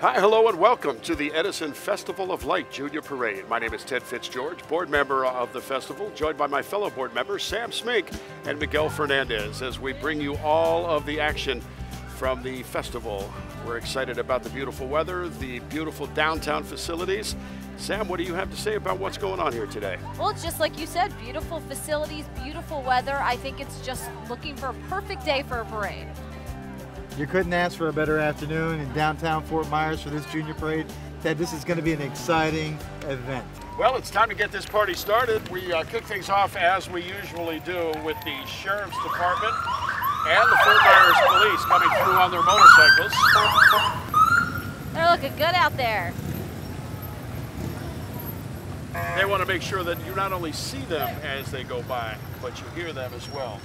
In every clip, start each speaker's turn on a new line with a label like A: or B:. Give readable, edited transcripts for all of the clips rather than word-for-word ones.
A: Hi, hello, and welcome to the Edison Festival of Light Junior Parade. My name is Ted Fitzgeorge, board member of the festival, joined by my fellow board members, Sam Smink and Miguel Fernandez, as we bring you all of the action from the festival. We're excited about the beautiful weather, the beautiful downtown facilities. Sam, what do you have to say about what's going on here today?
B: Well, it's just like you said, beautiful facilities, beautiful weather. I think it's just looking for a perfect day for a parade.
C: You couldn't ask for a better afternoon in downtown Fort Myers for this junior parade. Ted, this is going to be an exciting event.
A: Well, it's time to get this party started. We kick things off as we usually do with the Sheriff's Department and the Fort Myers Police coming through on their motorcycles.
B: They're looking good out there.
A: They want to make sure that you not only see them as they go by, but you hear them as well.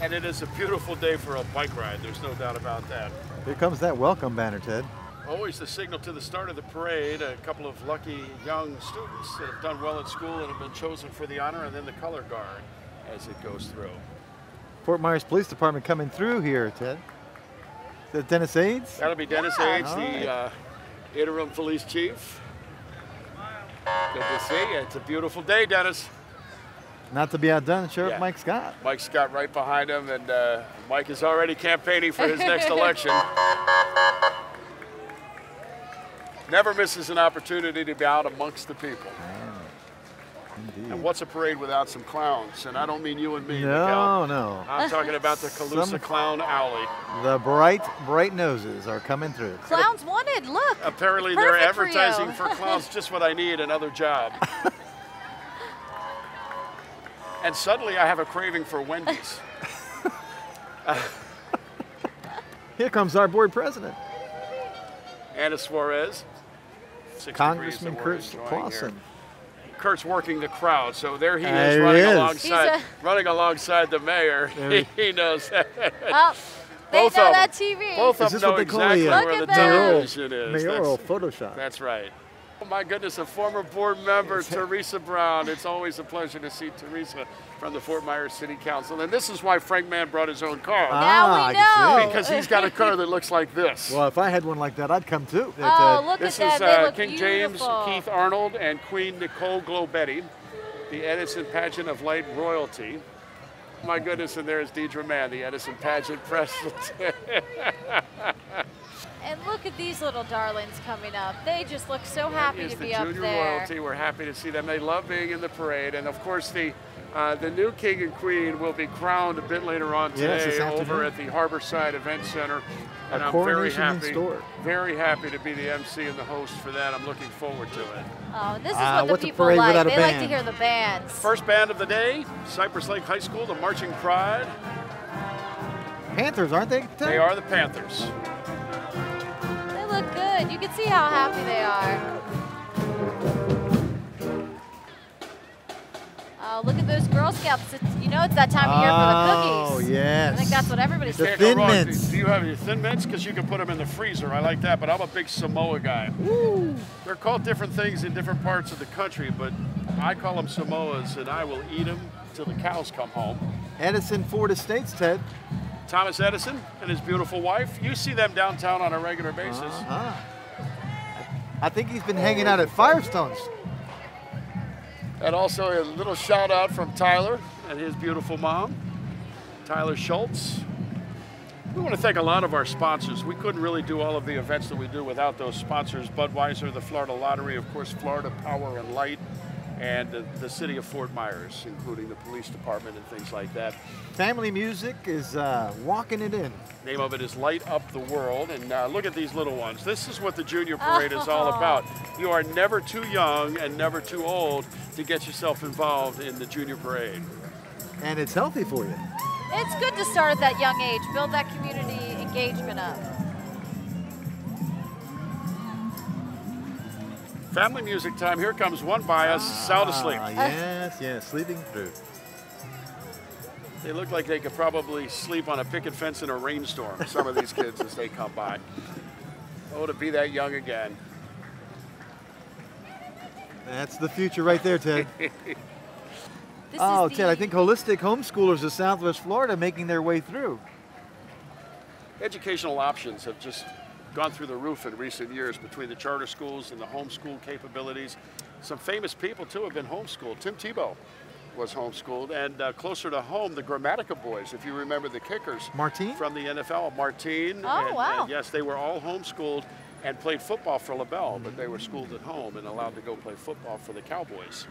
A: And it is a beautiful day for a bike ride, there's no doubt about that.
C: Here comes that welcome banner, Ted.
A: Always the signal to the start of the parade, a couple of lucky young students that have done well at school and have been chosen for the honor, and then the color guard as it goes through.
C: Fort Myers Police Department coming through here, Ted. Is that Dennis Aids?
A: That'll be Dennis Aids, the interim police chief. Good to see you. It's a beautiful day, Dennis.
C: Not to be outdone, Sheriff Mike Scott.
A: Mike Scott right behind him, and Mike is already campaigning for his next election. Never misses an opportunity to be out amongst the people.
C: Indeed.
A: And what's a parade without some clowns? And I don't mean you and me,
C: No,
A: Miguel.
C: no.
A: I'm talking about the Calusa Clown Alley.
C: The bright noses are coming through.
B: Clowns wanted, look.
A: Apparently they're
B: Perfect
A: advertising
B: for you.
A: for clowns, just what I need, another job. And suddenly I have a craving for Wendy's.
C: Here comes our board president.
A: Anna Suarez.
C: Congressman Kurt Clausen.
A: Kurt's working the crowd, so there he is,
C: There
A: running
C: he is.
A: running alongside the mayor. He knows that.
B: Oh, they
A: Both
B: know
A: of
B: that
A: them.
B: TV.
A: Both
C: Is
A: of
C: this
A: them
C: what
A: know
C: they call
A: exactly
C: the,
A: where the
B: Look at that.
A: television is.
C: Mayoral Photoshop.
A: That's right. Oh my goodness, a former board member, Teresa Brown. It's always a pleasure to see Teresa from the Fort Myers City Council. And this is why Frank Mann brought his own car.
B: Now
C: I
B: we
C: can see.
B: know.
A: Because he's got a car that looks like this.
C: Well, if I had one like that, I'd come too.
B: Oh, look
A: This
B: at
A: is
B: that. They look
A: King
B: beautiful.
A: James, Keith Arnold, and Queen Nicole Globetti, the Edison Pageant of Light royalty. My goodness, and there's Deidre Mann, the Edison Pageant president.
B: And look at these little darlings coming up. They just look so happy to be
A: the
B: up
A: junior
B: there.
A: royalty. We're happy to see them. They love being in the parade. And of course, the new king and queen will be crowned a bit later on
C: Yes,
A: today
C: this
A: over
C: afternoon.
A: at the Harborside Event Center. And I'm
C: coronation in store.
A: very happy to be the MC and the host for that. I'm looking forward to it.
B: Oh, this is what the
C: what's a
B: people
C: parade
B: like.
C: without a
B: They like to
C: band?
B: hear the bands.
A: First band of the day, Cypress Lake High School, the Marching Pride.
C: Panthers, aren't they? Ted?
A: They are the Panthers.
B: They look good. You can see how happy they are. Oh, look at those Girl Scouts. You know it's that time of year for the cookies.
C: Oh, yes.
B: I think that's what everybody's
C: The
B: saying.
A: Can't go
C: Thin
A: wrong.
C: Mints.
A: Do you have your Thin Mints? Because you can put them in the freezer. I like that, but I'm a big Samoa guy.
C: Woo.
A: They're called different things in different parts of the country, but I call them Samoas, and I will eat them till the cows come home.
C: Edison Ford Estates, Ted.
A: Thomas Edison and his beautiful wife. You see them downtown on a regular basis.
C: Uh-huh. I think he's been hanging out at Firestones.
A: And also a little shout out from Tyler and his beautiful mom, Tyler Schultz. We want to thank a lot of our sponsors. We couldn't really do all of the events that we do without those sponsors. Budweiser, the Florida Lottery, of course, Florida Power and Light, and the city of Fort Myers, including the police department and things like that.
C: Family Music is walking it in.
A: Name of it is Light Up the World, and look at these little ones. This is what the Junior Parade is all about. You are never too young and never too old to get yourself involved in the Junior Parade.
C: And it's healthy for you.
B: It's good to start at that young age, build that community engagement up.
A: Family music time. Here comes one by us, sound asleep.
C: Yes, sleeping through.
A: They look like they could probably sleep on a picket fence in a rainstorm, some of these kids as they come by. Oh, to be that young again.
C: That's the future right there, Ted.
B: This
C: Oh,
B: is
C: Ted, I think holistic homeschoolers of Southwest Florida making their way through.
A: Educational options have just gone through the roof in recent years between the charter schools and the homeschool capabilities. Some famous people too have been homeschooled. Tim Tebow was homeschooled, and closer to home, the Grammatica boys, if you remember the kickers.
C: Martine?
A: From the NFL, Martine.
B: Oh, wow.
A: And yes, they were all homeschooled and played football for LaBelle, but they were schooled at home and allowed to go play football for the Cowboys.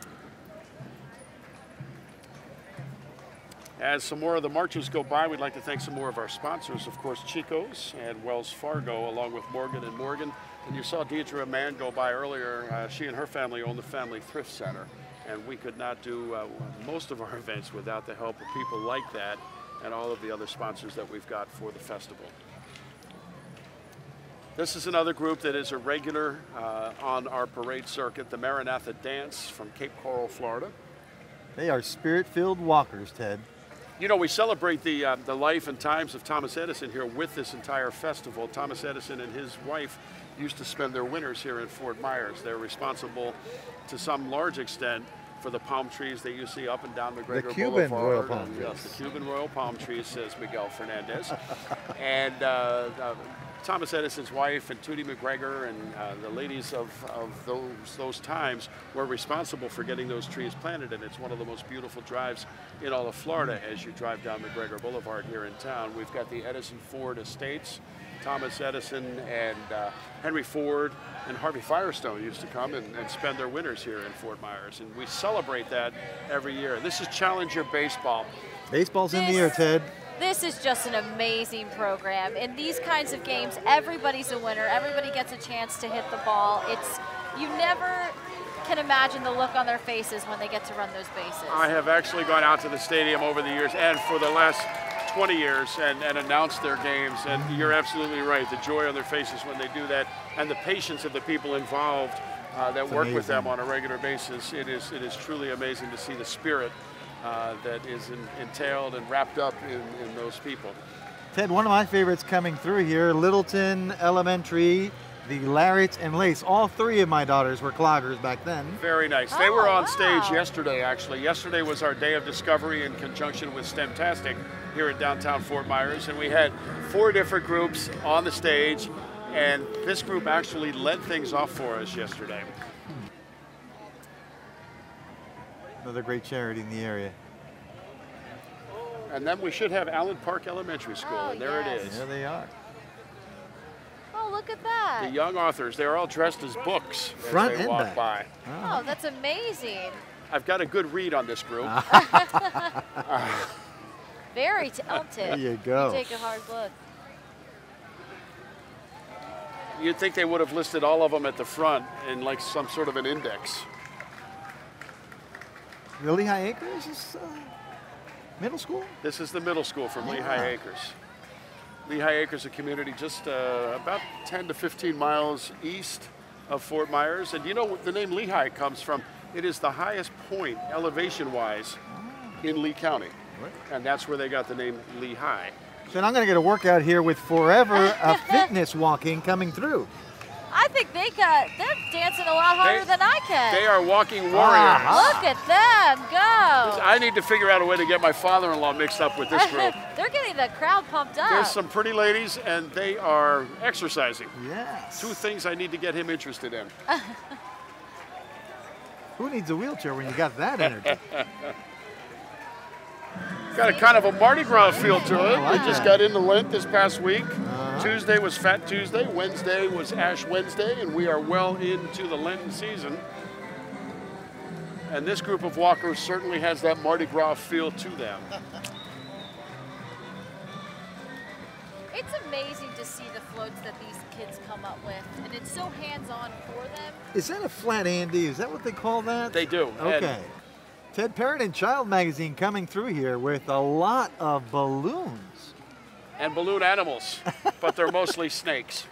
A: As some more of the marches go by, we'd like to thank some more of our sponsors, of course, Chico's and Wells Fargo, along with Morgan & Morgan. And you saw Deidre Mann go by earlier. She and her family own the Family Thrift Center. And we could not do most of our events without the help of people like that and all of the other sponsors that we've got for the festival. This is another group that is a regular on our parade circuit, the Maranatha Dance from Cape Coral, Florida.
C: They are spirit-filled walkers, Ted.
A: You know, we celebrate the life and times of Thomas Edison here with this entire festival. Thomas Edison and his wife used to spend their winters here in Fort Myers. They're responsible to some large extent for the palm trees that you see up and down McGregor
C: Cuban
A: Boulevard.
C: royal palm trees.
A: Yes, the Cuban royal palm trees, says Miguel Fernandez. And Thomas Edison's wife and Tootie McGregor and the ladies of those times were responsible for getting those trees planted, and it's one of the most beautiful drives in all of Florida as you drive down McGregor Boulevard here in town. We've got the Edison Ford Estates. Thomas Edison and Henry Ford and Harvey Firestone used to come and spend their winters here in Fort Myers, and we celebrate that every year. This is Challenger Baseball.
C: Baseball's in the air, Ted.
B: This is just an amazing program. In these kinds of games, everybody's a winner. Everybody gets a chance to hit the ball. You never can imagine the look on their faces when they get to run those bases.
A: I have actually gone out to the stadium over the years and for the last 20 years and announced their games, and you're absolutely right. The joy on their faces when they do that, and the patience of the people involved that work with them on a regular basis. It is truly amazing to see the spirit that is entailed and wrapped up in those people.
C: Ted, one of my favorites coming through here, Littleton Elementary, the Larrets and Lace. All three of my daughters were cloggers back then.
A: Very nice. They were on stage
B: wow.
A: yesterday, actually. Yesterday was our day of discovery in conjunction with STEMtastic here in downtown Fort Myers, and we had 4 different groups on the stage, and this group actually led things off for us yesterday.
C: Another great charity in the area.
A: And then we should have Allen Park Elementary School,
B: Oh,
A: and there
B: yes.
A: it is.
C: There they are.
B: Oh, look at that.
A: The young authors, they're all dressed as books as
C: Front
A: they
C: and
A: walk
C: back.
A: by.
B: Oh, that's amazing.
A: I've got a good read on this group.
B: Very talented.
C: There you go.
B: Take a hard look.
A: You'd think they would have listed all of them at the front in like some sort of an index.
C: The Lehigh Acres is middle school?
A: This is the middle school from Lehigh Acres. Lehigh Acres, a community just about 10 to 15 miles east of Fort Myers. And you know what the name Lehigh comes from? It is the highest point, elevation-wise, in Lee County. And that's where they got the name Lehigh.
C: Then I'm going to get a workout here with Forever Fitness walking coming through.
B: I think they're dancing a lot harder than I can.
A: They are walking warriors.
B: Look at them go.
A: I need to figure out a way to get my father-in-law mixed up with this group.
B: They're getting the crowd pumped up.
A: There's some pretty ladies, and they are exercising.
C: Yes.
A: 2 things I need to get him interested in.
C: Who needs a wheelchair when you got that energy?
A: Got a kind of a Mardi Gras feel to it.
C: like
A: We just
C: that.
A: got into Lent this past week. Tuesday was Fat Tuesday. Wednesday was Ash Wednesday, and we are well into the Lenten season. And this group of walkers certainly has that Mardi Gras feel to them.
B: It's amazing to see the floats that these kids come up with, and it's so hands-on for them.
C: Is that a flat Andy? Is that what they call that?
A: They do.
C: Okay. Ted Parent and Child Magazine coming through here with a lot of balloons.
A: And balloon animals, but they're mostly snakes.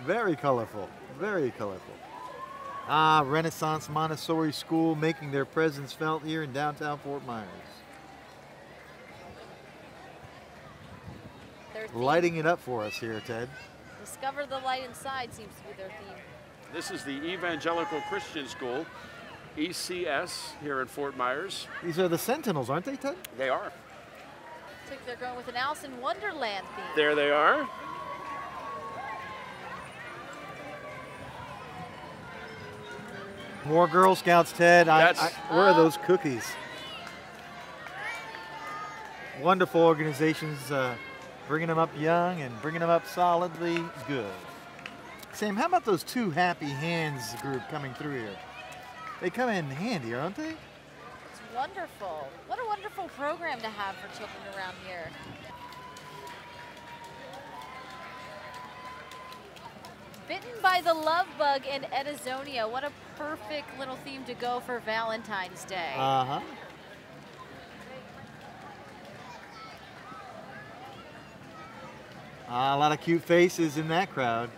C: Very colorful, very colorful. Renaissance Montessori School making their presence felt here in downtown Fort Myers. Lighting it up for us here, Ted.
B: Discover the light inside seems to be their theme.
A: This is the Evangelical Christian School, ECS, here in Fort Myers.
C: These are the Sentinels, aren't they, Ted?
A: They are.
B: Looks like they're going with an Alice in Wonderland theme.
A: There they are.
C: More Girl Scouts, Ted. Where are those cookies? Wonderful organizations, bringing them up young and bringing them up solidly good. Sam, how about those two Happy Hands group coming through here? They come in handy, aren't they?
B: It's wonderful. What a wonderful program to have for children around here. Bitten by the Love Bug in Edisonia. What a perfect little theme to go for Valentine's Day.
C: Uh-huh. A lot of cute faces in that crowd.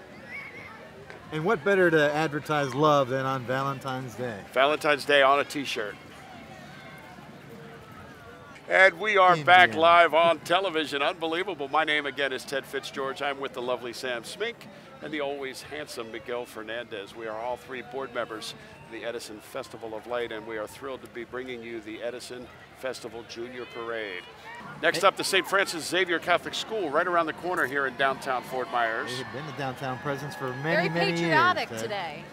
C: And what better to advertise love than on Valentine's Day?
A: Valentine's Day on a t-shirt. And we are back live on television. Unbelievable. My name again is Ted Fitzgeorge. I'm with the lovely Sam Smink and the always handsome Miguel Fernandez. We are all three board members of the Edison Festival of Light, and we are thrilled to be bringing you the Edison Festival Junior Parade. Next up, the St. Francis Xavier Catholic School, right around the corner here in downtown Fort Myers.
C: They've been the downtown presence for many, many years.
B: Very patriotic today.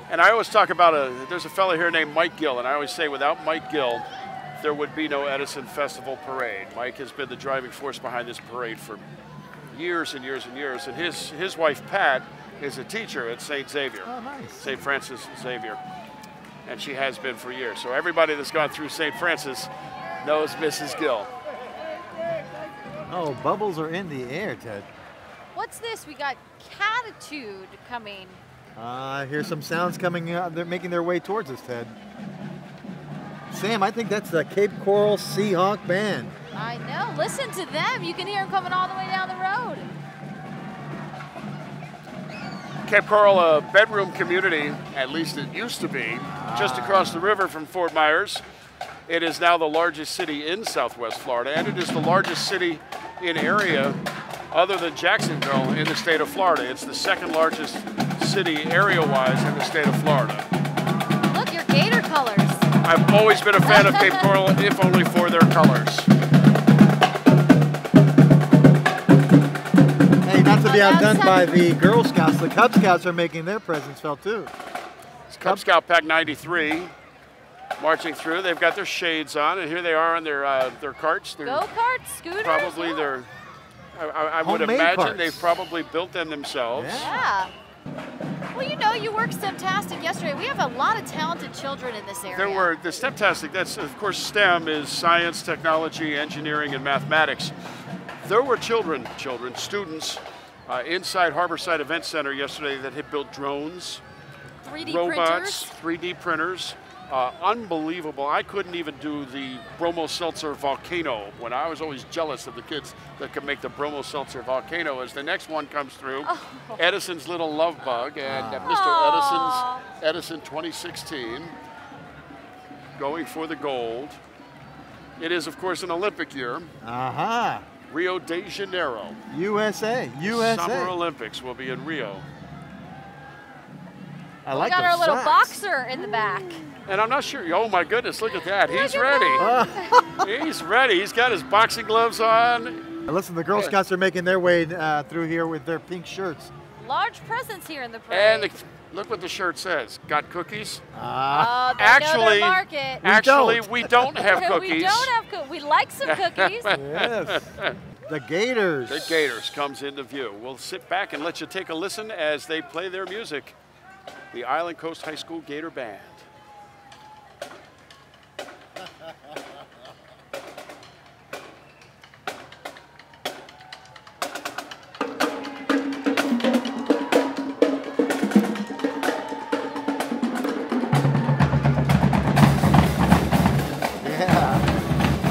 A: And I always talk about there's a fellow here named Mike Gill, and I always say without Mike Gill, there would be no Edison Festival Parade. Mike has been the driving force behind this parade for years and years and years. And his wife, Pat, is a teacher at St. Xavier.
C: Oh, nice.
A: St. Francis Xavier. And she has been for years. So everybody that's gone through St. Francis knows Mrs. Gill.
C: Oh, bubbles are in the air, Ted.
B: What's this? We got Catitude coming.
C: I hear some sounds coming out. They're making their way towards us, Ted. Sam, I think that's the Cape Coral Seahawk Band.
B: I know. Listen to them. You can hear them coming all the way down the road.
A: Cape Coral, a bedroom community, at least it used to be, just across the river from Fort Myers. It is now the largest city in Southwest Florida, and it is the largest city in area other than Jacksonville in the state of Florida. It's the second largest city area-wise in the state of Florida.
B: Look, your gator colors.
A: I've always been a fan of Cape Coral, if only for their colors.
C: Hey, not to be outdone by the Girl Scouts, the Cub Scouts are making their presence felt too.
A: It's Cub Scout Pack 93 marching through. They've got their shades on, and here they are on their carts.
B: Go-karts, scooters?
A: Probably
B: yeah.
A: I would
C: Homemade
A: imagine
C: carts.
A: they've probably built them themselves.
B: Yeah. Well, you know, you worked STEMtastic yesterday. We have a lot of talented children in this area.
A: There were the STEMtastic. That's of course STEM is science, technology, engineering, and mathematics. There were students inside Harborside Event Center yesterday that had built drones,
B: 3D
A: robots,
B: printers.
A: 3D printers. Unbelievable. I couldn't even do the Bromo Seltzer Volcano when I was always jealous of the kids that could make the Bromo Seltzer Volcano. As the next one comes through, Edison's Little Love Bug and Mr. Edison 2016 going for the gold. It is, of course, an Olympic year.
C: Uh-huh.
A: Rio de Janeiro.
C: USA.
A: Summer Olympics will be in Rio.
C: I like
B: we got our little
C: socks.
B: boxer in the back.
A: And I'm not sure. Oh my goodness, look at that. He's ready. He's ready. He's got his boxing gloves on.
C: Listen, the Girl Scouts are making their way through here with their pink shirts.
B: Large presence here in the parade.
A: And look what the shirt says. Got cookies?
B: They
A: actually,
B: know their market.
A: We don't have cookies.
B: We don't have cookies. We like some cookies.
C: Yes. The Gators.
A: The Gators comes into view. We'll sit back and let you take a listen as they play their music. The Island Coast High School Gator Band.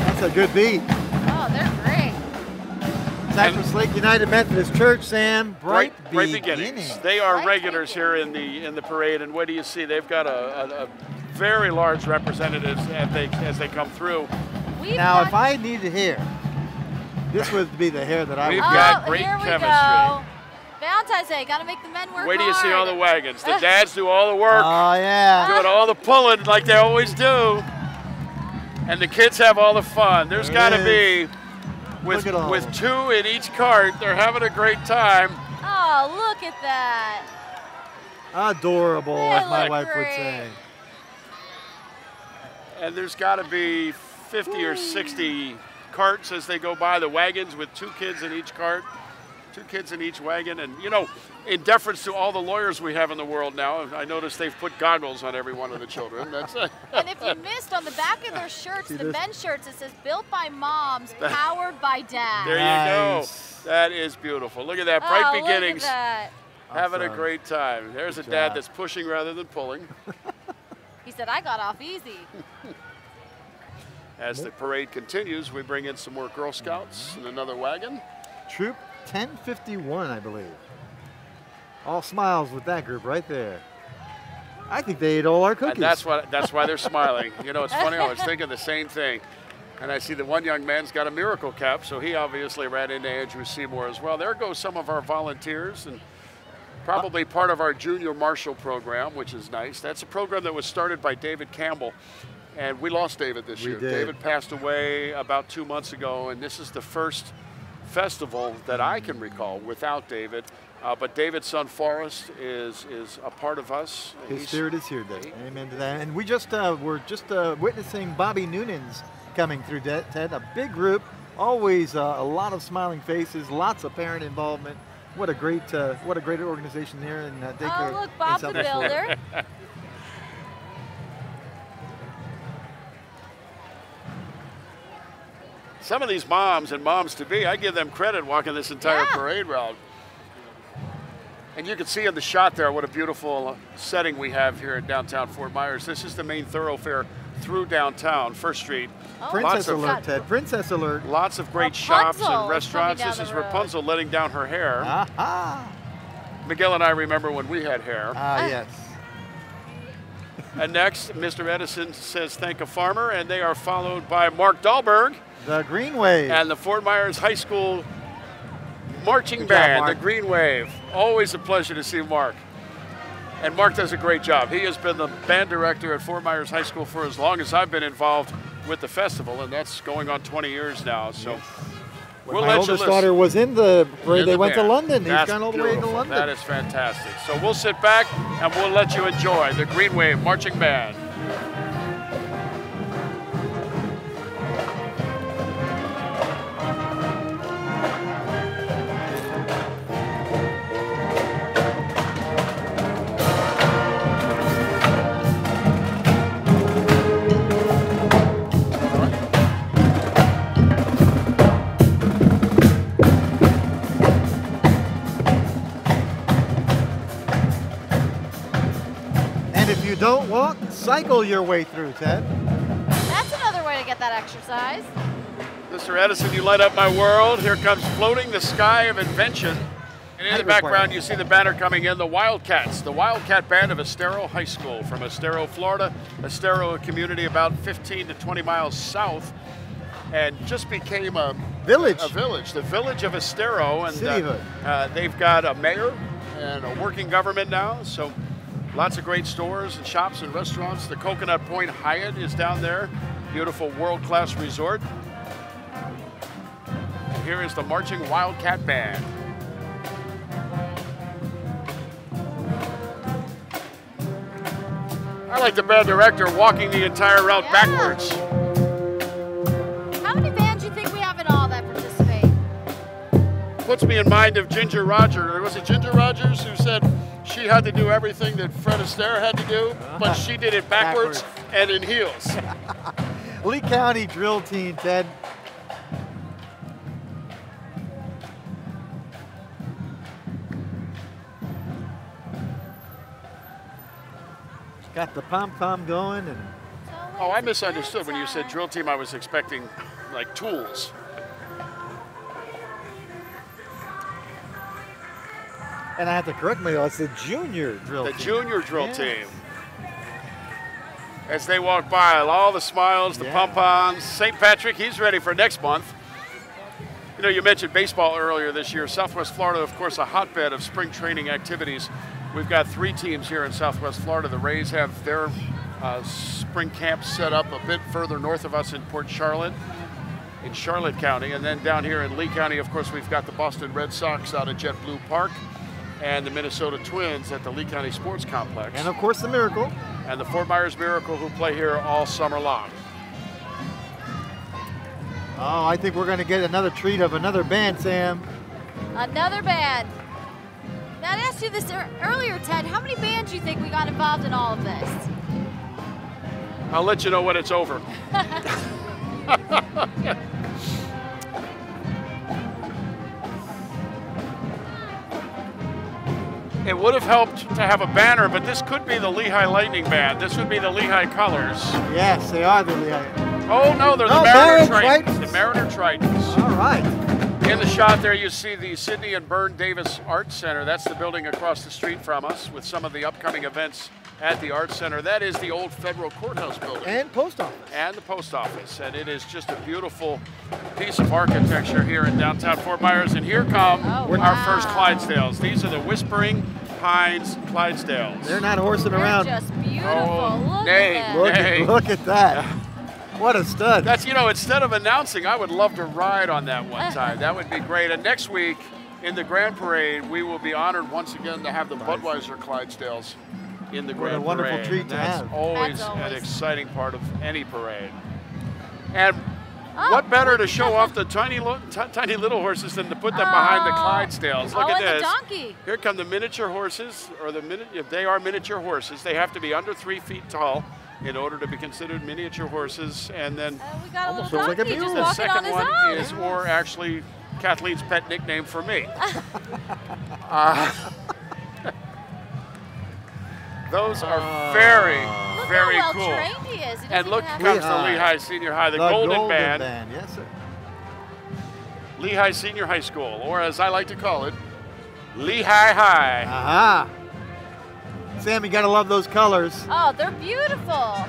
C: That's a good beat.
B: Oh, they're great.
C: Cypress Lake United Methodist Church, Sam. Bright
A: beginnings. They are regulars here in the parade, and what do you see? They've got a very large representatives as they come through.
C: Now, if I needed hair, this would be the hair that I would
A: We've
C: get.
A: got great
B: here we
A: chemistry.
B: Go. Valentine's Day, gotta make the men work
A: Wait till you
B: hard.
A: see all the wagons. The dads do all the work.
C: Oh, yeah.
A: Doing all the pulling like they always do. And the kids have all the fun. There's got to be, with 2 in each cart, they're having a great time.
B: Oh, look at that.
C: Adorable, as my wife would say.
A: And there's got to be 50 or 60 carts as they go by, the wagons with 2 kids in each cart, 2 kids in each wagon. And, you know, in deference to all the lawyers we have in the world now, I noticed they've put goggles on every one of the children. That's
B: And if you missed, on the back of their shirts, the men's shirts, it says, built by moms, powered by dad.
A: There you go. That is beautiful. Look at that, bright beginnings.
B: Look at that.
A: Having a great time. There's a dad that's pushing rather than pulling.
B: He said, I got off easy.
A: As the parade continues, we bring in some more Girl Scouts in another wagon.
C: Troop 1051, I believe. All smiles with that group right there. I think they ate all our cookies.
A: And that's why they're smiling. You know, it's funny, I was thinking the same thing. And I see the one young man's got a miracle cap, so he obviously ran into Andrew Seymour as well. There go some of our volunteers, and probably part of our Junior Marshal program, which is nice. That's a program that was started by David Campbell, and we lost David this year. David passed away about 2 months ago, and this is the first festival that I can recall without David. But David's son Forrest is a part of us.
C: His spirit is here, Dave. Amen to that. And we just we're just witnessing Bobby Noonan's coming through, Ted. A big group, always a lot of smiling faces, lots of parent involvement. What a great organization there in daycare.
B: Oh, look, Bob the Builder.
A: Some of these moms and moms-to-be, I give them credit walking this entire parade route. And you can see in the shot there what a beautiful setting we have here in downtown Fort Myers. This is the main thoroughfare through downtown, First Street.
B: Oh,
C: Princess alert, Ted. Princess alert.
A: Lots of great shops and restaurants. This is Rapunzel letting down her hair. Miguel and I remember when we had hair.
C: Yes.
A: And next, Mr. Edison says, thank a farmer, and they are followed by Mark Dahlberg.
C: The Green Wave.
A: And the Fort Myers High School marching band, the Green Wave. Always a pleasure to see Mark. And Mark does a great job. He has been the band director at Fort Myers High School for as long as I've been involved with the festival, and that's going on 20 years now. So we'll
C: my oldest daughter was in the parade. They went to London. He's gone all the way to London.
A: That is fantastic. So we'll sit back and we'll let you enjoy the Green Wave marching band.
C: Don't walk, cycle your way through, Ted.
B: That's another way to get that exercise.
A: Mr. Edison, you light up my world. Here comes Floating the Sky of Invention. And in the background, you see the banner coming in, the Wildcats, the Wildcat Band of Estero High School from Estero, Florida. Estero, a community about 15 to 20 miles south, and just became a village. The village of Estero. And
C: cityhood.
A: They've got a mayor and a working government now, so lots of great stores and shops and restaurants. The Coconut Point Hyatt is down there. Beautiful world-class resort. And here is the marching Wildcat Band. I like the band director walking the entire route backwards.
B: How many bands do you think we have in all that participate?
A: Puts me in mind of Ginger Rogers. Was it Ginger Rogers who said she had to do everything that Fred Astaire had to do, but she did it backwards and in heels.
C: Lee County drill team, Ted. Got the pom-pom going. And
A: oh, I misunderstood. When you said drill team, I was expecting like tools.
C: And I have to correct myself, it's the junior drill team.
A: The junior drill team. As they walk by, all the smiles, the pom-poms. St. Patrick, he's ready for next month. You know, you mentioned baseball earlier this year. Southwest Florida, of course, a hotbed of spring training activities. We've got 3 teams here in Southwest Florida. The Rays have their spring camp set up a bit further north of us in Port Charlotte, in Charlotte County. And then down here in Lee County, of course, we've got the Boston Red Sox out at JetBlue Park and the Minnesota Twins at the Lee County Sports Complex.
C: And of course the Miracle.
A: And the Fort Myers Miracle, who play here all summer long.
C: Oh, I think we're going to get another treat of another band, Sam.
B: Another band. Now, I asked you this earlier, Ted. How many bands do you think we got involved in all of this?
A: I'll let you know when it's over. It would have helped to have a banner, but this could be the Lehigh Lightning Band. This would be the Lehigh colors.
C: Yes, they are the Lehigh.
A: Oh no, they're the Mariner Tritons. The Mariner Tritons.
C: All right.
A: In the shot there, you see the Sidney and Byrne Davis Art Center. That's the building across the street from us with some of the upcoming events at the Art Center. That is the old Federal Courthouse building.
C: And post office.
A: And the post office. And it is just a beautiful piece of architecture here in downtown Fort Myers. And here come our first Clydesdales. These are the Whispering Pines Clydesdales.
C: They're not horsing around.
B: They're just beautiful.
A: Oh,
B: Look
C: Look at that. What a stud.
A: That's, you know, instead of announcing, I would love to ride on that one time. That would be great. And next week in the Grand Parade, we will be honored once again to have the Budweiser Clydesdales in the Grand Parade.
C: What a wonderful treat to have.
A: That's always an exciting part of any parade. And what better to show off the tiny little horses than to put them behind the Clydesdales? Look at this.
B: The donkey.
A: Here come the miniature horses, or if they are miniature horses, they have to be under 3 feet tall in order to be considered miniature horses. And then
B: We got a little
C: looks like a
B: donkey just
C: mule.
A: the
B: walking on
A: second
B: his
A: one
B: own.
A: is, or actually Kathleen's pet nickname for me. Those are very, very
B: Look how
A: cool.
B: well trained he is. He
A: And
B: doesn't
A: look
B: even have
A: comes
B: to-
A: the Lehigh Senior High, the Golden Band.
C: Yes, sir.
A: Lehigh Senior High School, or as I like to call it, Lehigh High.
C: Aha. Sam, you got to love those colors.
B: Oh, they're beautiful.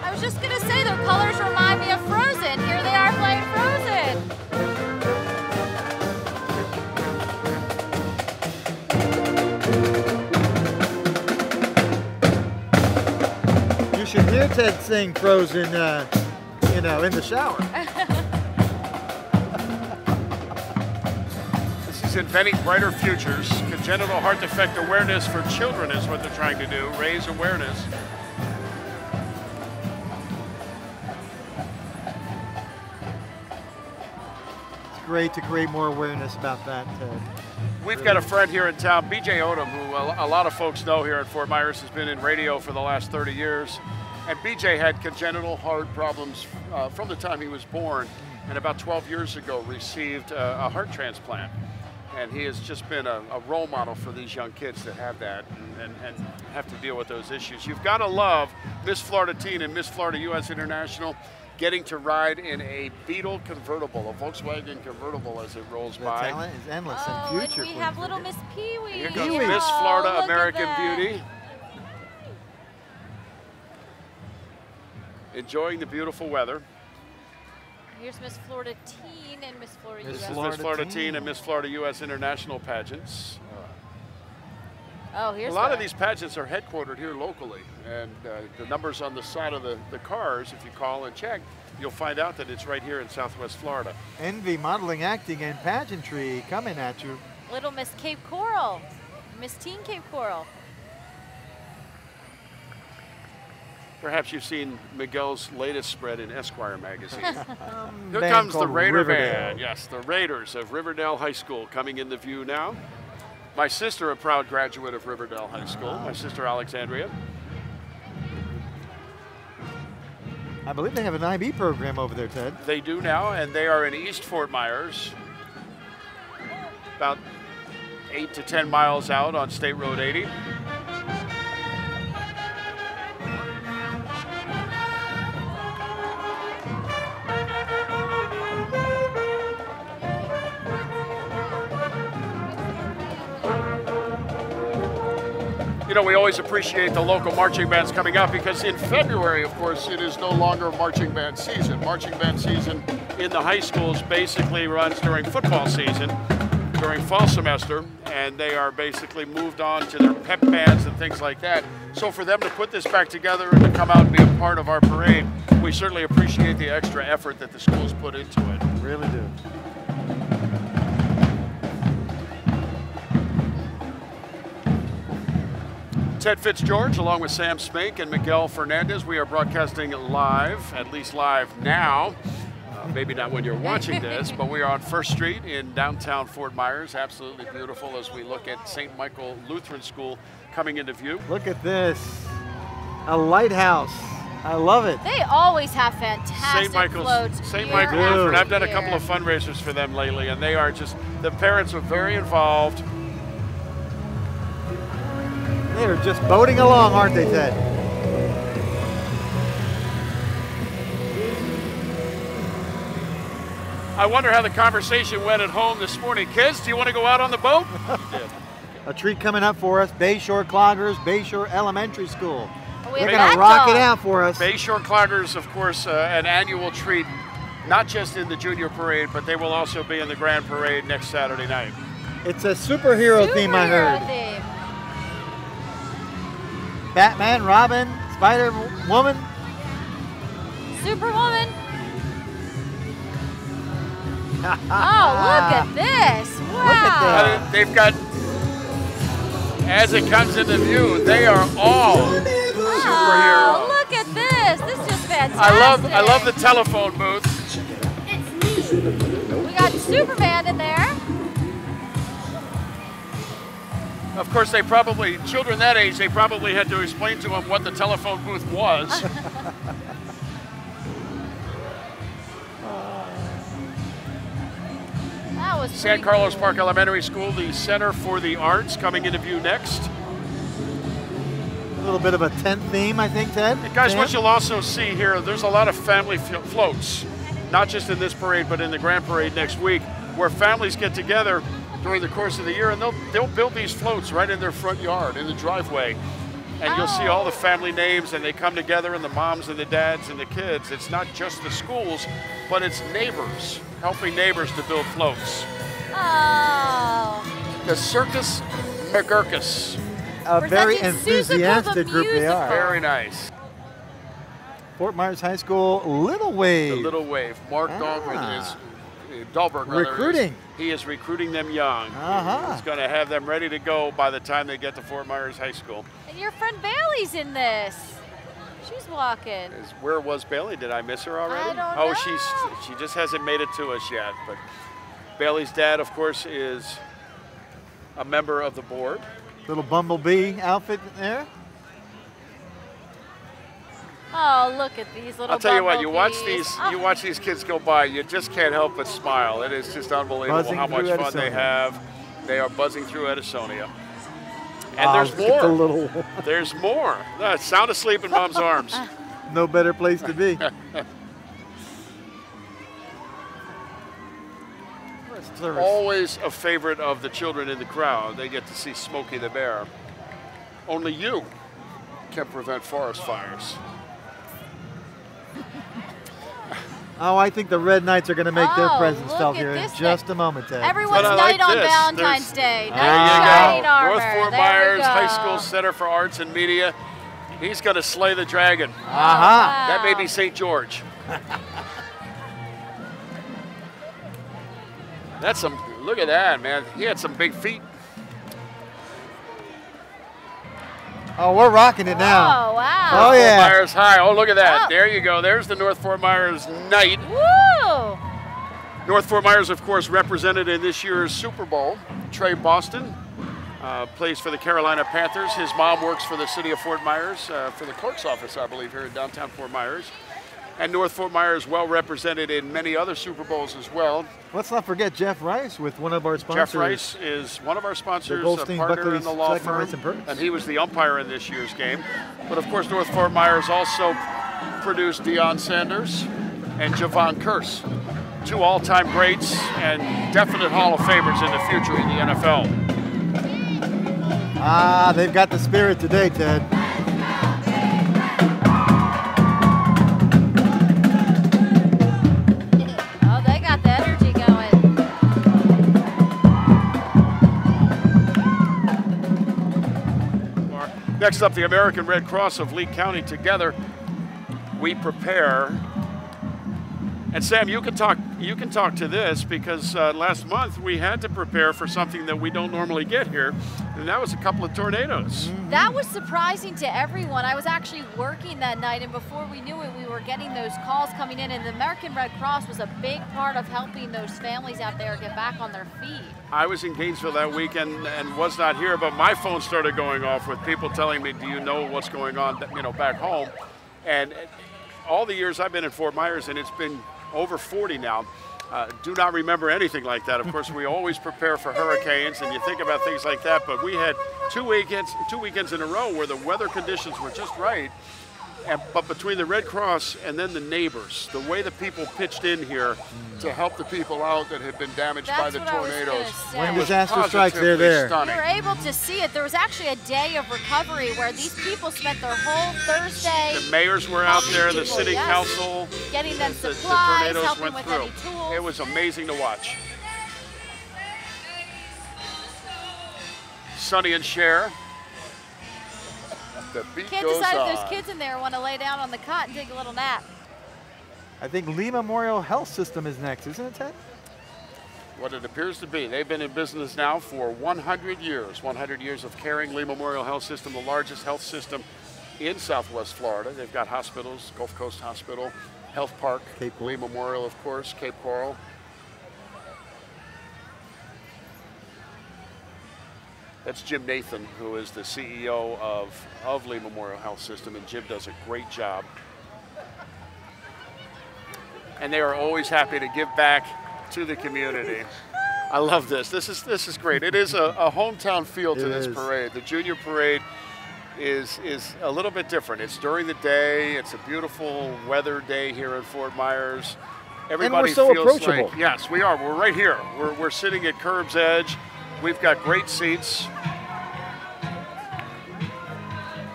B: I was just going to say, their colors remind me of Frozen. Here they are playing Frozen.
C: You should hear Ted sing Frozen, you know, in the shower.
A: This is Inventing Brighter Futures. Congenital heart defect awareness for children is what they're trying to do, raise awareness.
C: It's great to create more awareness about that, Ted.
A: We've got a friend here in town, BJ Odom, who a lot of folks know here at Fort Myers, has been in radio for the last 30 years. And BJ had congenital heart problems from the time he was born, and about 12 years ago received a heart transplant. And he has just been a role model for these young kids that have that and have to deal with those issues. You've got to love Miss Florida Teen and Miss Florida US International getting to ride in a Beetle convertible, a Volkswagen convertible as it rolls
C: The
A: by.
C: talent is endless
B: Oh,
C: and
B: and
C: future.
B: we
C: for
B: have
C: you.
B: little Miss Pee-wee.
A: Here comes
C: Pee-wee.
A: Miss
B: Oh,
A: Florida
B: look at
A: American
B: that.
A: Beauty. Enjoying the beautiful weather.
B: Here's Miss Florida Teen and Miss Florida
C: Miss
B: US.
A: Miss
C: Florida
A: Florida
C: Teen.
A: Teen and Miss Florida US International pageants.
B: Oh, here's
A: A lot
B: the,
A: of these pageants are headquartered here locally, and the numbers on the side of the cars, if you call and check, you'll find out that it's right here in Southwest Florida.
C: Envy, modeling, acting, and pageantry coming at you.
B: little Miss Cape Coral. Miss Teen Cape Coral.
A: Perhaps you've seen Miguel's latest spread in Esquire magazine. Here
C: Band
A: comes the
C: called
A: Raider
C: Riverdale.
A: Band. Yes, the Raiders of Riverdale High School coming into view now. My sister, a proud graduate of Riverdale High School, my sister Alexandria.
C: I believe they have an IB program over there, Ted.
A: They do now, and they are in East Fort Myers, about 8 to 10 miles out on State Road 80. You know, we always appreciate the local marching bands coming out because in February, of course, it is no longer marching band season. Marching band season in the high schools basically runs during football season, during fall semester, and they are basically moved on to their pep bands and things like that. So for them to put this back together and to come out and be a part of our parade, we certainly appreciate the extra effort that the schools put into it.
C: Really do.
A: Ted Fitzgeorge, along with Sam Smink and Miguel Fernandez, we are broadcasting live, at least live now. Maybe not when you're watching this, but we are on 1st Street in downtown Fort Myers. Absolutely beautiful as we look at St. Michael Lutheran School coming into view.
C: Look at this. A lighthouse. I love it.
B: They always have fantastic floats.
A: St. Michael Lutheran. I've done a couple of fundraisers for them lately, and they are just, the parents are very involved.
C: They're just boating along, aren't they, Ted?
A: I wonder how the conversation went at home this morning. Kids, do you want to go out on the boat?
C: A treat coming up for us, Bayshore Cloggers, Bayshore Elementary School.
B: They're
C: going to rock it out for us.
A: Bayshore Cloggers, of course, an annual treat, not just in the junior parade, but they will also be in the grand parade next Saturday night.
C: It's a superhero theme, I heard.
B: Theme.
C: Batman, Robin, Spider-Woman.
B: Superwoman. Oh, look at this. Wow.
C: Look at that.
A: They've got, as it comes into view, they are all superheroes.
B: Oh, look at this. This is just fantastic.
A: I love the telephone booth.
B: We got Superman in there.
A: Of course, they probably, children that age, they probably had to explain to them what the telephone booth was.
B: That was
A: San Carlos Park Elementary School, the Center for the Arts, coming into view next.
C: A little bit of a tent theme, I think, Ted.
A: And guys, what you'll also see here, there's a lot of family floats, not just in this parade, but in the grand parade next week, where families get together during the course of the year, and they'll build these floats right in their front yard, in the driveway. And you'll see all the family names, and they come together, and the moms and the dads and the kids. It's not just the schools, but it's neighbors, helping neighbors to build floats.
B: Oh.
A: The Circus McGurkus.
C: A very
B: Presenting
C: enthusiastic
B: Suzuka
C: group they
B: Musical.
C: are.
A: Very nice.
C: Fort Myers High School, Little Wave.
A: The Little Wave. Mark Dahlberg
C: Recruiting.
A: He is recruiting them young. He's going to have them ready to go by the time they get to Fort Myers High School.
B: And your friend Bailey's in this. She's walking.
A: Where was Bailey? Did I miss her already?
B: I don't know.
A: She just hasn't made it to us yet. But Bailey's dad, of course, is a member of the board.
C: Little bumblebee outfit there.
B: Oh, look at these little
A: I'll tell you what,
B: bumblebees.
A: you watch these kids go by, you just can't help but smile. It is just unbelievable
C: Buzzing
A: how much
C: through
A: fun they
C: Edisonia.
A: have. They are buzzing through Edisonia. And
C: Look at the little
A: There's more. Sound asleep in Mom's arms.
C: No better place to be.
A: Always a favorite of the children in the crowd. They get to see Smokey the Bear. Only you can prevent forest fires.
C: Oh, I think the Red Knights are going to make their presence
B: look
C: felt
B: at
C: here in
B: this
C: just a moment, Ted.
B: Everyone's
A: But I
B: night
A: like
B: on
A: this.
B: Valentine's Day.
A: There
B: Night
A: you
B: in
A: go.
B: shining armor.
A: North Fort
B: There we
A: Myers High
B: go.
A: School Center for Arts and Media. He's going to slay the dragon.
C: Aha.
A: That may be St. George. That's some, look at that, man. He had some big feet.
C: Oh, we're rocking it now.
B: Oh, wow.
C: Oh, yeah.
A: Fort Myers High. Oh, look at that.
B: Oh.
A: There you go. There's the North Fort Myers Knight.
B: Woo!
A: North Fort Myers, of course, represented in this year's Super Bowl. Trey Boston plays for the Carolina Panthers. His mom works for the city of Fort Myers, for the clerk's office, I believe, here in downtown Fort Myers. And North Fort Myers well represented in many other Super Bowls as well.
C: Let's not forget Jeff Rice with one of our sponsors.
A: Jeff Rice is one of our sponsors, a
C: Goldstein
A: partner
C: Buckley
A: in the law
C: Second
A: firm,
C: Rice and Perks.
A: and he was the umpire in this year's game. But of course, North Fort Myers also produced Deion Sanders and Javon Curse, two all-time greats and definite Hall of Famers in the future in the NFL.
C: Ah, they've got the spirit today, Ted.
B: Oh, they got the energy going.
A: Next up, the American Red Cross of Lee County. Together, we prepare. And Sam, you can talk to this because last month we had to prepare for something that we don't normally get here, and that was a couple of tornadoes.
B: That was surprising to everyone. I was actually working that night, and before we knew it, we were getting those calls coming in, and the American Red Cross was a big part of helping those families out there get back on their feet.
A: I was in Gainesville that weekend and was not here, but my phone started going off with people telling me, do you know what's going on, back home? And all the years I've been in Fort Myers, and it's been over 40 now, do not remember anything like that. Of course, we always prepare for hurricanes, and you think about things like that, but we had two weekends in a row where the weather conditions were just right. But between the Red Cross and then the neighbors, the way the people pitched in here to help the people out that had been damaged by the tornadoes.
C: When disaster strikes, they're there.
B: You were able to see it. There was actually a day of recovery where these people spent their whole Thursday.
A: The mayors were out there, the city council,
B: getting them supplies,
A: the
B: helping
A: went
B: with
A: through.
B: any tools.
A: It was amazing to watch. Sonny and Cher. The beat
B: Can't
A: goes
B: decide
A: on.
B: if those kids in there want to lay down on the cot and take a little nap.
C: I think Lee Memorial Health System is next, isn't it, Ted?
A: What it appears to be. They've been in business now for 100 years. 100 years of caring. Lee Memorial Health System, the largest health system in Southwest Florida. They've got hospitals, Gulf Coast Hospital, Health Park,
C: Cape
A: Lee Memorial, of course, Cape Coral. That's Jim Nathan, who is the CEO of Lee Memorial Health System, and Jim does a great job. And they are always happy to give back to the community. I love this. This is great. It is a hometown feel to this parade. The junior parade is a little bit different. It's during the day. It's a beautiful weather day here in Fort Myers. Everybody
C: and we're so
A: feels
C: approachable.
A: like, yes, we are. We're right here. We're sitting at curb's edge. We've got great seats.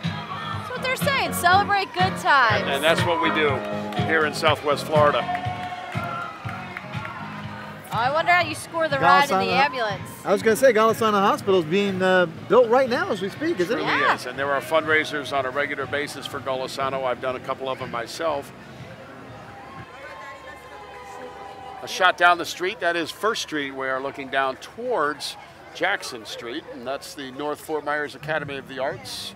B: That's what they're saying. Celebrate good times.
A: And that's what we do here in Southwest Florida.
B: Oh, I wonder how you score the ride in the ambulance.
C: I was going to say, Golisana Hospital is being built right now as we speak, isn't it?
A: It really is. And there are fundraisers on a regular basis for Golisano. I've done a couple of them myself. A shot down the street, that is First Street. We are looking down towards Jackson Street, and that's the North Fort Myers Academy of the Arts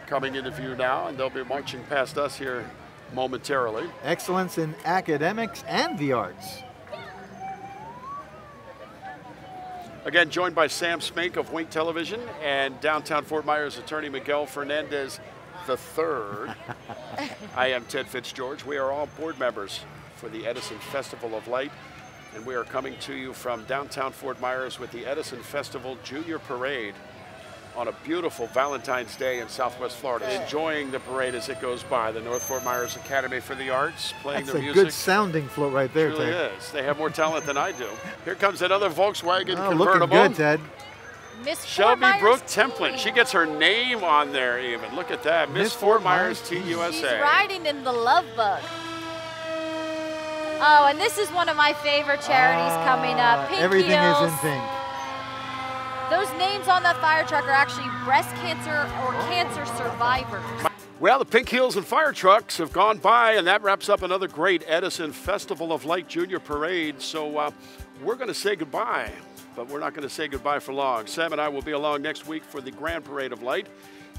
A: coming into view now, and they'll be marching past us here momentarily.
C: Excellence in academics and the arts.
A: Again, joined by Sam Smink of Wink Television and downtown Fort Myers attorney Miguel Fernandez III. I am Ted Fitzgeorge. We are all board members for the Edison Festival of Light, and we are coming to you from downtown Fort Myers with the Edison Festival Junior Parade on a beautiful Valentine's Day in Southwest Florida. Enjoying the parade as it goes by. The North Fort Myers Academy for the Arts playing their music.
C: That's a good sounding float right there,
A: It really
C: Ted.
A: is. They have more talent than I do. Here comes another Volkswagen
C: Oh,
A: convertible.
C: looking good, Ted.
B: Miss
A: Shelby
B: Fort Myers
A: Brooke
B: team.
A: Templin. She gets her name on there even. Look at that. Miss Fort Myers Team USA.
B: She's riding in the Love Bug. Oh, and this is one of my favorite charities coming up. Pink
C: Everything
B: Heels.
C: is in pink.
B: Those names on that fire truck are actually breast cancer or cancer survivors.
A: Well, the Pink Heels and Fire Trucks have gone by, and that wraps up another great Edison Festival of Light Junior Parade. So we're going to say goodbye, but we're not going to say goodbye for long. Sam and I will be along next week for the Grand Parade of Light.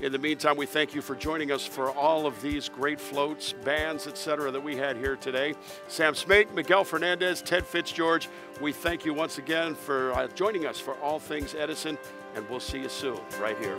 A: In the meantime, we thank you for joining us for all of these great floats, bands, etc. that we had here today. Sam Smink, Miguel Fernandez, Ted Fitzgeorge, we thank you once again for joining us for all things Edison, and we'll see you soon right here.